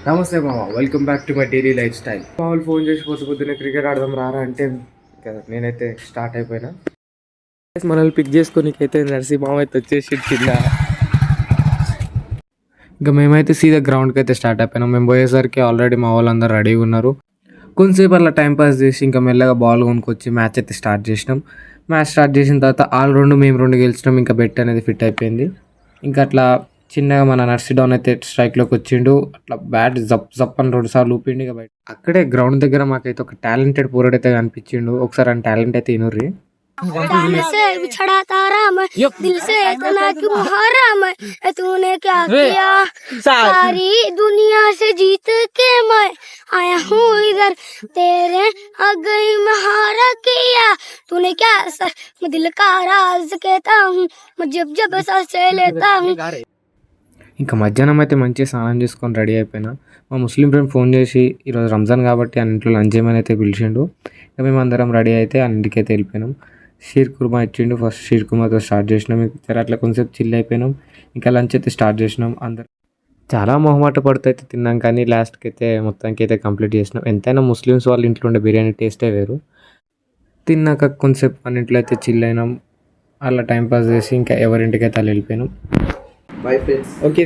నమస్తే మామ, welcome back to my daily life style. మామూలు ఫోన్ చేసి పొద్దున్న క్రికెట్ ఆడదాం రారా అంటే కదా నేనైతే స్టార్ట్ అయిపోయినా. మనల్ని పిక్ చేసుకోనికైతే నర్సీ మామ అయితే వచ్చేసి కింద. ఇంకా మేమైతే సీదా గ్రౌండ్కి అయితే స్టార్ట్ అయిపోయినాం. మేము పోయేసరికి ఆల్రెడీ మా వాళ్ళందరూ రెడీగా ఉన్నారు. కొంతసేపు అలా టైంపాస్ చేసి ఇంకా మెల్లగా బాల్ కొనుక్కొచ్చి మ్యాచ్ అయితే స్టార్ట్ చేసినాం. మ్యాచ్ స్టార్ట్ చేసిన తర్వాత మేము రెండు గెలిచినాం. ఇంకా బెట్ అనేది ఫిట్ అయిపోయింది. ఇంకా అట్లా చిన్నగా మన నర్సీ డౌన్ అయితే స్ట్రైక్లోకి వచ్చిండు. అట్లా బ్యాట్ జప్ జప్ అని 2 సార్లు ఊపిండి. ఇక బయట అక్కడే గ్రౌండ్ దగ్గర మాకైతే ఒక టాలెంటెడ్ పూరడ్ అయితే కనిపించిండు. ఒకసారి ఆ టాలెంట్ అయితే ఇనుర్రి. से बिछड़ा तारा मैं दिल से इतना क्यों हारा मैं तूने क्या किया सारी दुनिया से जीत के मैं आया हूँ इधर तेरे आ गई मैं हारा किया तूने क्या सर मैं दिल का राज कहता हूँ मैं जब जब सांसें लेता हूँ. ఇంకా మధ్యాహ్నం అయితే మంచిగా స్నానం చేసుకొని రెడీ అయిపోయినా. మా ముస్లిం ఫ్రెండ్ ఫోన్ చేసి ఈరోజు రంజాన్ కాబట్టి ఆ ఇంట్లో లంచ్ చేయమని అయితే పిలిచిండు. ఇక మేము అందరం రెడీ అయితే ఆ ఇంటికి అయితే వెళ్ళిపోయినాం. షీర్ కుర్మా ఇచ్చిండు. ఫస్ట్ షీర్ కుర్మాతో స్టార్ట్ చేసినాం. ఇంకా అట్లా కొంచెంసేపు చిల్ అయిపోయినాం. ఇంకా లంచ్ అయితే స్టార్ట్ చేసినాం. అందరం చాలా మొహమాట పడుతూ అయితే తిన్నాం, కానీ లాస్ట్కి అయితే మొత్తానికి అయితే కంప్లీట్ చేసినాం. ఎంతైనా ముస్లిమ్స్ వాళ్ళ ఇంట్లో ఉండే బిర్యానీ టేస్టే వేరు. తిన్నాక కొంచెంసేపు అన్నింటిలో అయితే చిల్ అయినాం. అలా టైంపాస్ చేసి ఇంకా ఎవరింటికైతే అలా వెళ్ళిపోయినాం. Bye friends. ఓకే.